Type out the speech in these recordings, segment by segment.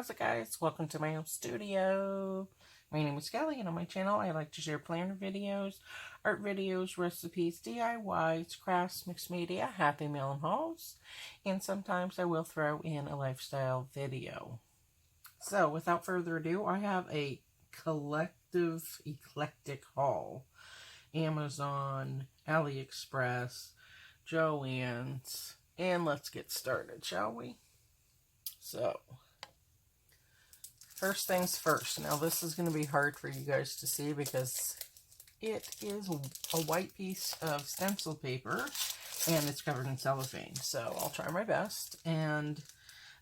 how's it guys? Welcome to my home studio. My name is Kelly, and on my channel I like to share planner videos, art videos, recipes, DIYs, crafts, mixed media, happy mail and hauls, and sometimes I will throw in a lifestyle video. So without further ado, I have a collective eclectic haul. Amazon, AliExpress, Joann's, and let's get started, shall we? So, first things first. Now this is going to be hard for you guys to see because it is a white piece of stencil paper and it's covered in cellophane. So I'll try my best. And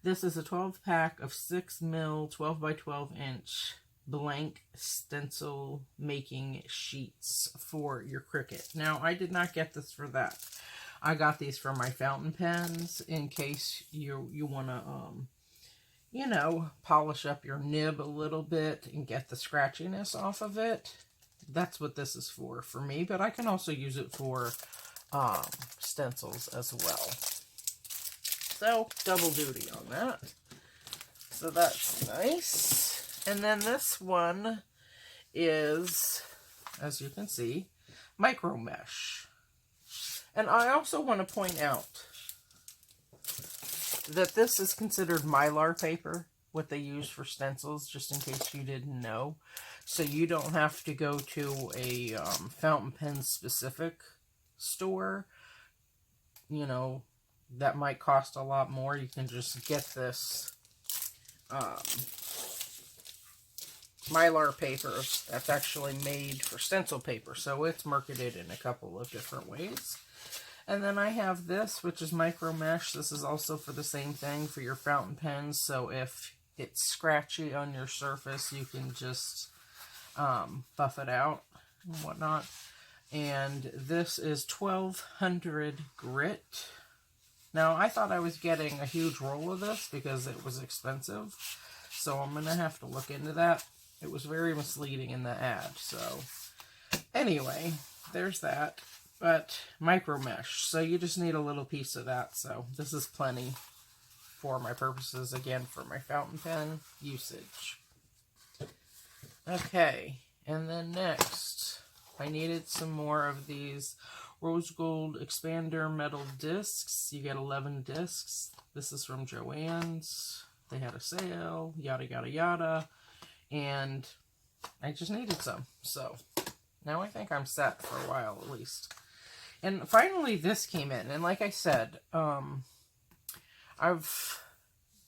this is a 12 pack of 6mm 12 by 12 inch blank stencil making sheets for your Cricut. Now I did not get this for that. I got these for my fountain pens in case you want to, you know, polish up your nib a little bit and get the scratchiness off of it. That's what this is for me, but I can also use it for stencils as well. So, double duty on that. So that's nice. And then this one is, as you can see, micro mesh. And I also want to point out that this is considered mylar paper, what they use for stencils, just in case you didn't know. So you don't have to go to a fountain pen specific store, you know, that might cost a lot more. You can just get this mylar paper that's actually made for stencil paper. So it's marketed in a couple of different ways. And then I have this, which is micro mesh. This is also for the same thing for your fountain pens. So if it's scratchy on your surface, you can just buff it out and whatnot. And this is 1200 grit. Now, I thought I was getting a huge roll of this because it was expensive. So I'm going to have to look into that. It was very misleading in the ad. So anyway, there's that. But micro mesh, so you just need a little piece of that. So this is plenty for my purposes, again, for my fountain pen usage. Okay, and then next, I needed some more of these rose gold expander metal discs. You get 11 discs. This is from Joann's. They had a sale, yada, yada, yada. And I just needed some. So now I think I'm set for a while at least. And finally this came in. And like I said, I've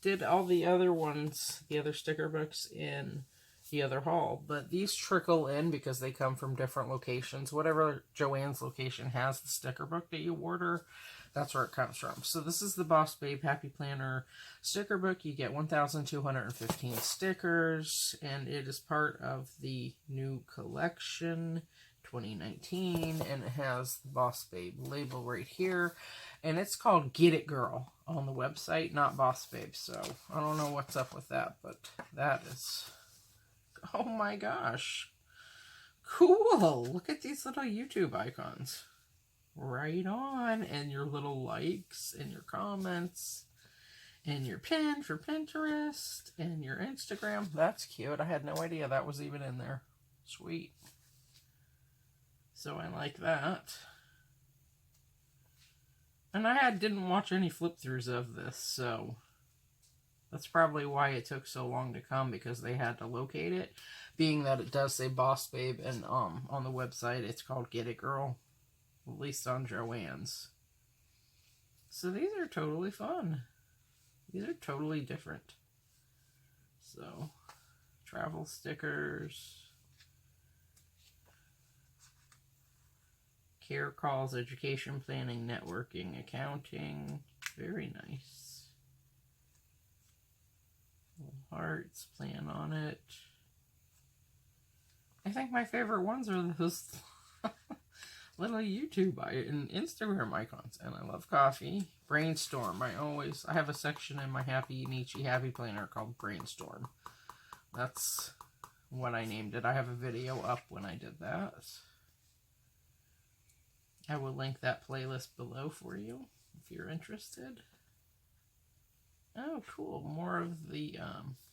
did all the other ones, the other sticker books in the other haul. But these trickle in because they come from different locations. Whatever Joann's location has the sticker book that you order, that's where it comes from. So this is the Boss Babe Happy Planner sticker book. You get 1,215 stickers. And it is part of the new collection 2019, and it has the Boss Babe label right here, and it's called Get It Girl on the website, not Boss Babe. So I don't know what's up with that, but that is, oh my gosh, cool. Look at these little YouTube icons. Right on. And your little likes and your comments and your pin for Pinterest and your Instagram. That's cute. I had no idea that was even in there. Sweet. So I like that. And I didn't watch any flip-throughs of this, so that's probably why it took so long to come, because they had to locate it. Being that it does say Boss Babe, and on the website it's called Get It Girl, at least on Joann's. So these are totally fun. These are totally different. So, travel stickers. Care calls, education planning, networking, accounting. Very nice. Little hearts, plan on it. I think my favorite ones are those little YouTube and Instagram icons. And I love coffee. Brainstorm. I have a section in my Happynichi Happy Planner called Brainstorm. That's what I named it. I have a video up when I did that. I will link that playlist below for you if you're interested. Oh, cool. More of the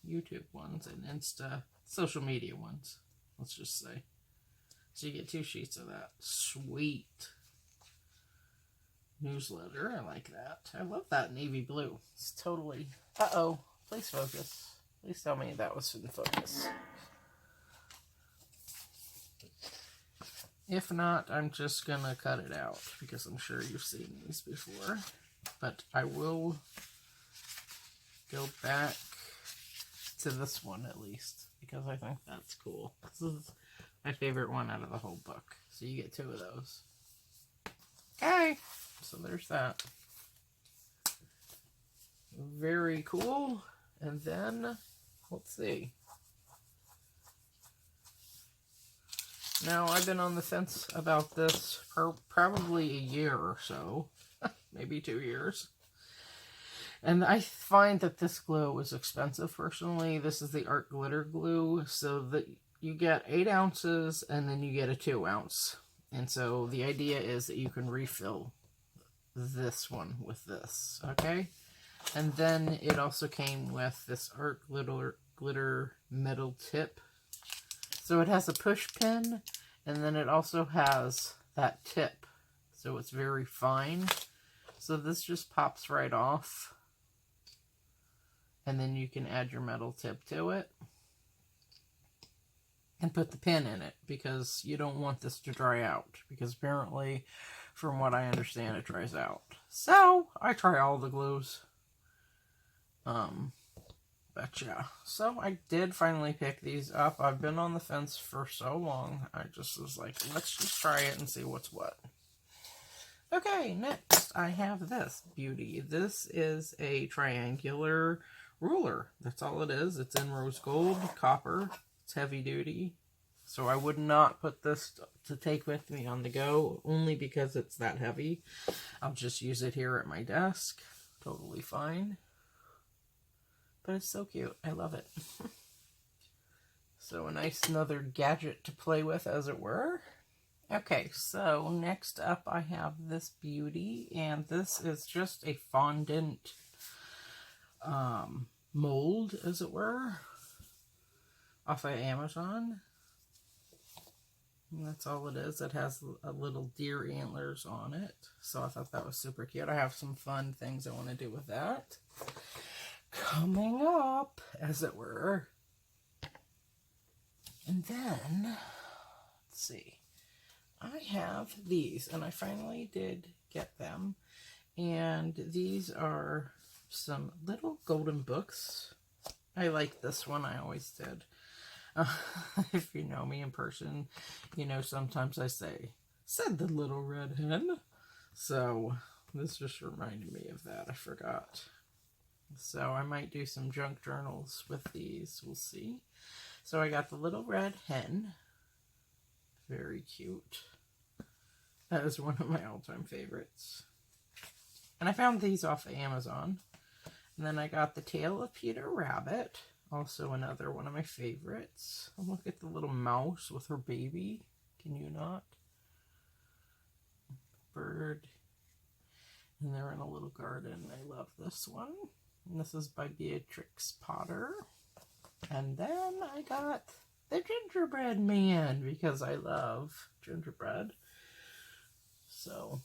YouTube ones and Insta social media ones, let's just say. So you get 2 sheets of that. Sweet. Newsletter. I like that. I love that navy blue. It's totally... Uh-oh. Please focus. Please tell me that was in focus. If not, I'm just gonna cut it out because I'm sure you've seen these before. But I will go back to this one at least because I think that's cool. This is my favorite one out of the whole book. So you get 2 of those. Okay, so there's that. Very cool. And then, let's see. Now, I've been on the fence about this for probably a year or so. Maybe 2 years. And I find that this glue is expensive, personally. This is the Art Glitter Glue. So that you get 8 ounces, and then you get a 2 ounce. And so the idea is that you can refill this one with this, okay? And then it also came with this Art Glitter metal tip. So it has a push pin, and then it also has that tip. So it's very fine. So this just pops right off. And then you can add your metal tip to it. And put the pin in it, because you don't want this to dry out. Because apparently, from what I understand, it dries out. So, I try all the glues. But yeah. So, I did finally pick these up. I've been on the fence for so long. I just was like, let's just try it and see what's what. Okay, next I have this beauty. This is a triangular ruler. That's all it is. It's in rose gold, copper. It's heavy duty. So I would not put this to take with me on the go, only because it's that heavy. I'll just use it here at my desk. Totally fine. But it's so cute. I love it. So a nice another gadget to play with, as it were. Okay, so next up I have this beauty, and this is just a fondant mold, as it were, off of Amazon. And that's all it is. It has a little deer antlers on it, so I thought that was super cute. I have some fun things I want to do with that coming up, as it were. And then, let's see. I have these, and I finally did get them. And these are some little golden books. I like this one. I always did. If you know me in person, you know sometimes I say, said the little red hen. So this just reminded me of that. I forgot. So I might do some junk journals with these. We'll see. So I got the little red hen. Very cute. That is one of my all-time favorites. And I found these off of Amazon. And then I got the Tale of Peter Rabbit. Also another one of my favorites. And look at the little mouse with her baby. Can you not? Bird. And they're in a little garden. I love this one. And this is by Beatrix Potter. And then I got the Gingerbread Man, because I love gingerbread. So,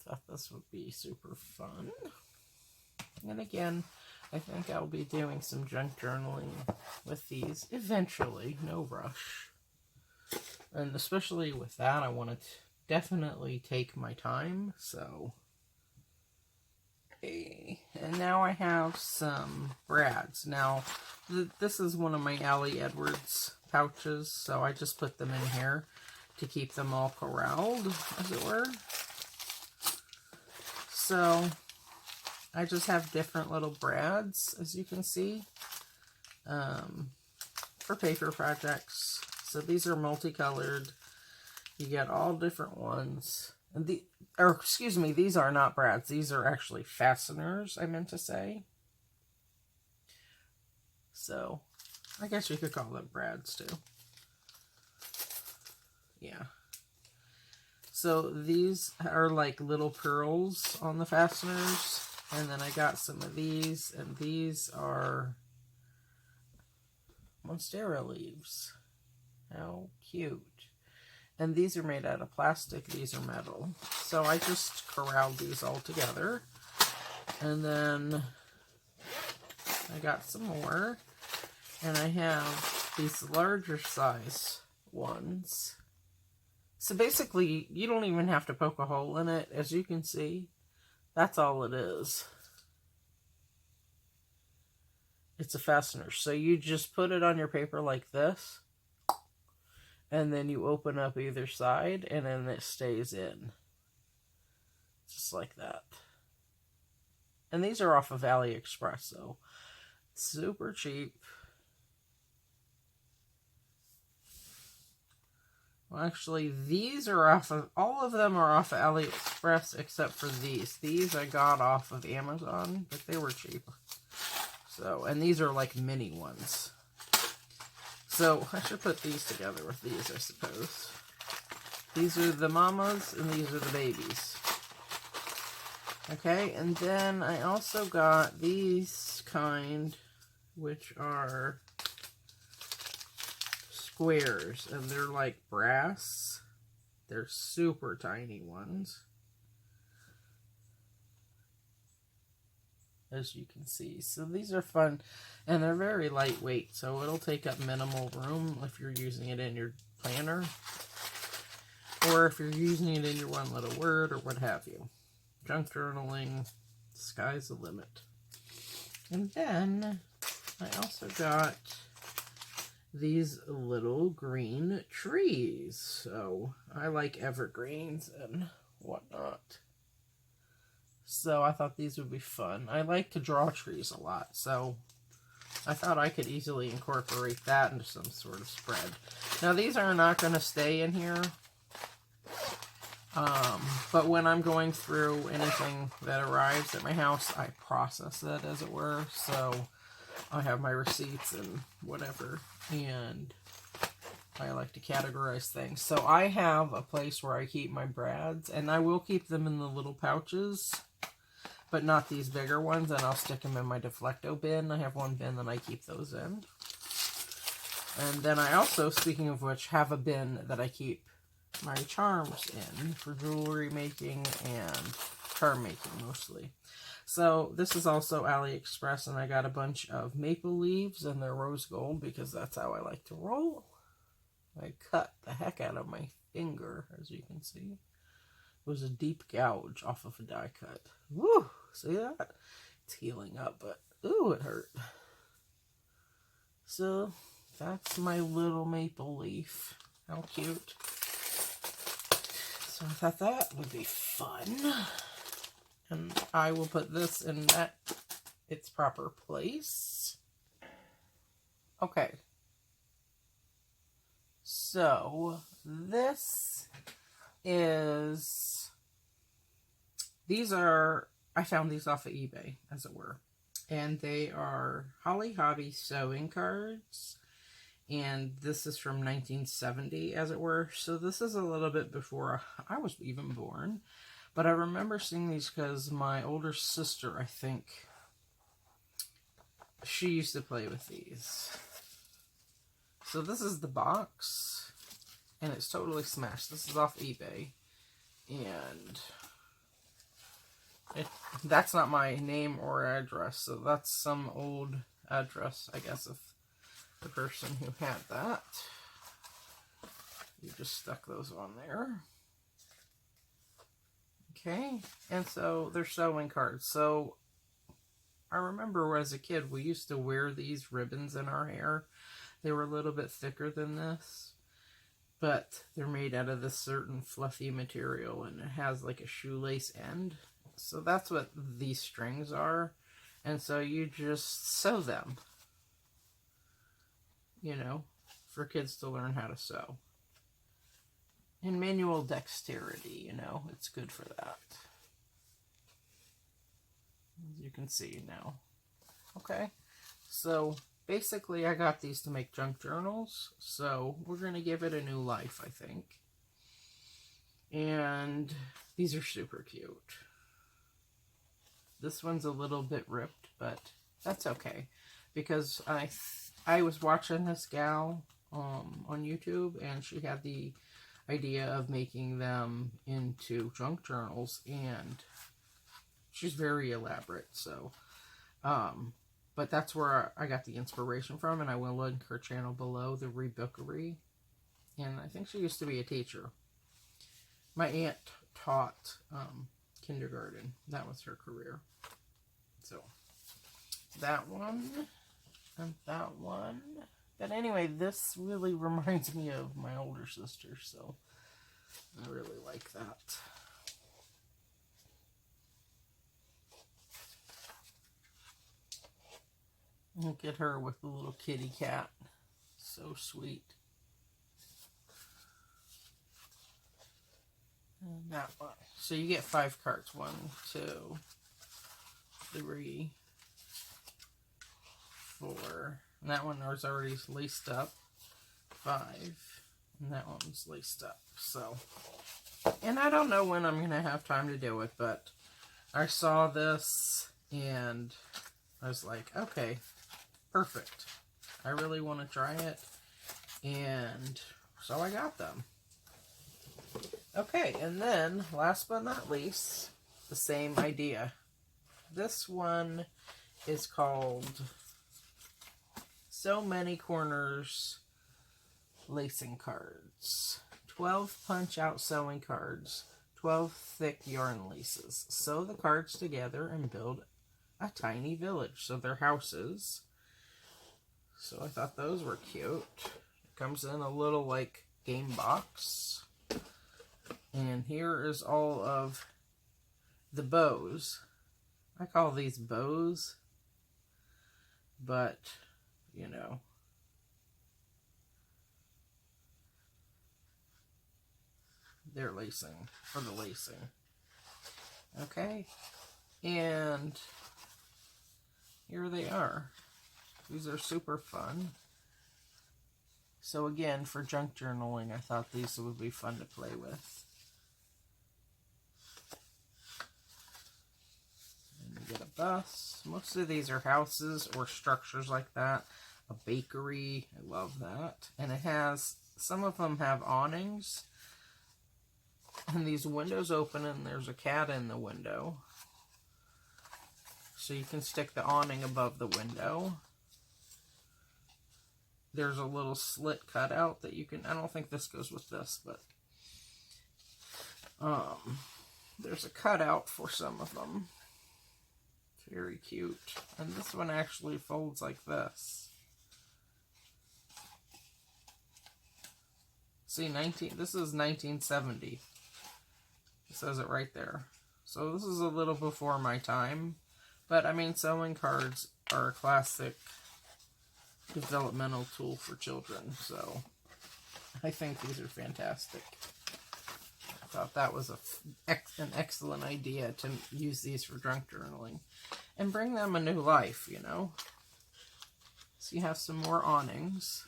I thought this would be super fun. And again, I think I'll be doing some junk journaling with these eventually. No rush. And especially with that, I want to definitely take my time. So, okay. And now I have some brads. Now, this is one of my Allie Edwards pouches, so I just put them in here to keep them all corralled, as it were. So, I just have different little brads, as you can see, for paper projects. So these are multicolored. You get all different ones. And these are not brads. These are actually fasteners, I meant to say. So, I guess you could call them brads too. Yeah. So these are like little pearls on the fasteners. And then I got some of these, and these are monstera leaves. How cute. And these are made out of plastic, these are metal. So I just corralled these all together. And then I got some more. And I have these larger size ones. So basically, you don't even have to poke a hole in it. As you can see, that's all it is. It's a fastener. So you just put it on your paper like this. And then you open up either side, and then it stays in. Just like that. And these are off of AliExpress, so super cheap. Well, actually, these are off of, all of them are off of AliExpress except for these. These I got off of Amazon, but they were cheap. So, and these are like mini ones. So, I should put these together with these, I suppose. These are the mamas, and these are the babies. Okay, and then I also got these kind, which are squares, and they're like brass. They're super tiny ones, as you can see. So these are fun, and they're very lightweight, so it'll take up minimal room if you're using it in your planner, or if you're using it in your one little word, or what have you. Junk journaling, sky's the limit. And then I also got these little green trees. So I like evergreens and whatnot. So I thought these would be fun. I like to draw trees a lot, so I thought I could easily incorporate that into some sort of spread. Now these are not going to stay in here. But when I'm going through anything that arrives at my house, I process it, as it were. So I have my receipts and whatever, and I like to categorize things. So I have a place where I keep my brads, and I will keep them in the little pouches, but not these bigger ones, and I'll stick them in my Deflecto bin. I have one bin that I keep those in. And then I also, speaking of which, have a bin that I keep my charms in for jewelry making and charm making mostly. So this is also AliExpress, and I got a bunch of maple leaves, and they're rose gold because that's how I like to roll. I cut the heck out of my finger, as you can see. It was a deep gouge off of a die cut. Woo! See that? It's healing up, but ooh, it hurt. So that's my little maple leaf. How cute. So I thought that would be fun. And I will put this in its proper place. Okay. So this is, I found these off of eBay, as it were. And they are Holly Hobby sewing cards. And this is from 1970, as it were. So this is a little bit before I was even born. But I remember seeing these because my older sister, I think, she used to play with these. So this is the box. And it's totally smashed. This is off eBay. And that's not my name or address. So that's some old address, I guess, of the person who had that. You just stuck those on there. Okay, and so they're sewing cards. So I remember as a kid, we used to wear these ribbons in our hair. They were a little bit thicker than this, but they're made out of this certain fluffy material, and it has like a shoelace end. So that's what these strings are. And so you just sew them, you know, for kids to learn how to sew. And manual dexterity, you know, it's good for that. As you can see now. Okay, so basically I got these to make junk journals, so we're going to give it a new life, I think. And these are super cute. This one's a little bit ripped, but that's okay. Because I was watching this gal on YouTube, and she had the idea of making them into junk journals, and she's very elaborate, so but that's where I got the inspiration from, and I will link her channel below, the Rebookery, and I think she used to be a teacher. My aunt taught kindergarten. That was her career. So that one and that one. But anyway, this really reminds me of my older sister, so I really like that. Look at her with the little kitty cat. So sweet. And that one. So you get 5 cards. 1, 2, 3, 4. And that one was already laced up. 5. And that one's laced up. So, and I don't know when I'm going to have time to do it, but I saw this and I was like, okay, perfect. I really want to try it. And so I got them. Okay, and then, last but not least, the same idea. This one is called So Many Corners Lacing Cards. 12 punch-out sewing cards, 12 thick yarn laces. Sew the cards together and build a tiny village. So they're houses. So I thought those were cute. It comes in a little, like, game box. And here is all of the bows. I call these bows, but, you know, they're lacing, for the lacing. Okay, and here they are. These are super fun. So again, for junk journaling, I thought these would be fun to play with. Get a bus. Most of these are houses or structures like that. A bakery. I love that. And it has, some of them have awnings. And these windows open and there's a cat in the window. So you can stick the awning above the window. There's a little slit cut out that you can, I don't think this goes with this, but there's a cutout for some of them. Very cute. And this one actually folds like this. See, this is 1970. It says it right there. So this is a little before my time. But, I mean, sewing cards are a classic developmental tool for children. So, I think these are fantastic. I thought that was an excellent idea to use these for junk journaling. And bring them a new life, you know. So you have some more awnings.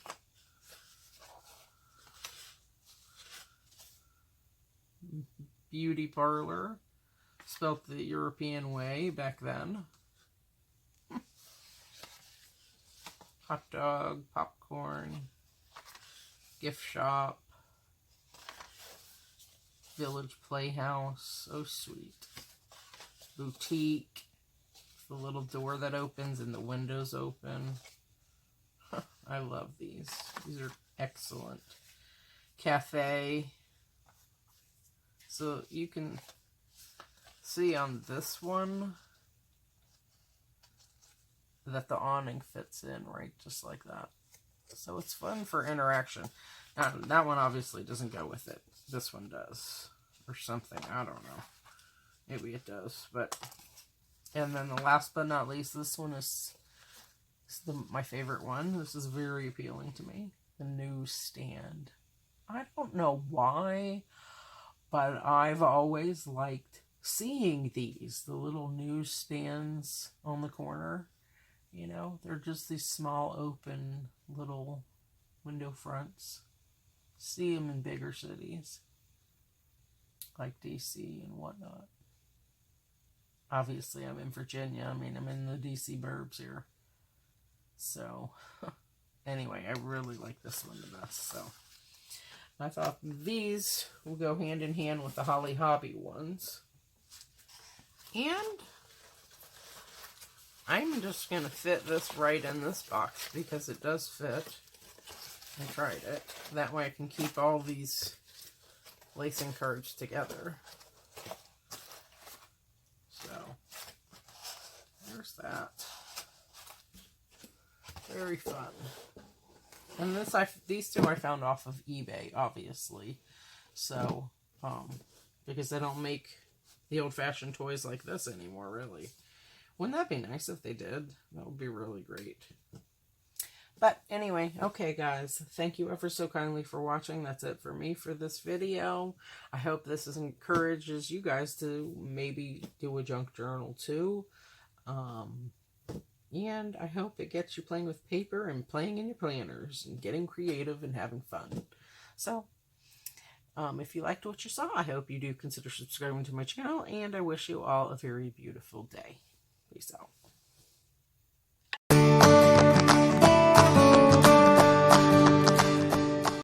Beauty parlor. Spelt the European way back then. Hot dog, popcorn, gift shop, village playhouse, so sweet. Boutique, the little door that opens and the windows open. I love these. These are excellent. Cafe. So you can see on this one that the awning fits in right just like that. So it's fun for interaction. Now, that one obviously doesn't go with it. This one does. Or something. I don't know. Maybe it does. But, and then the last but not least, this one is my favorite one. This is very appealing to me. The newsstand. I don't know why, but I've always liked seeing these. The little newsstands on the corner. You know, they're just these small, open, little window fronts. See them in bigger cities, like DC and whatnot. obviously I'm in Virginia. I mean, I'm in the DC burbs here. So, anyway, I really like this one the best. So, I thought these will go hand in hand with the Holly Hobby ones. And I'm just going to fit this right in this box because it does fit. I tried it. That way I can keep all these lacing cards together. So, there's that. Very fun. And these two I found off of eBay, obviously. So, because they don't make the old-fashioned toys like this anymore, really. Wouldn't that be nice if they did? That would be really great. But anyway, okay guys, thank you ever so kindly for watching. That's it for me for this video. I hope this encourages you guys to maybe do a junk journal too. And I hope it gets you playing with paper and playing in your planners and getting creative and having fun. So, if you liked what you saw, I hope you do consider subscribing to my channel, and I wish you all a very beautiful day. Peace out.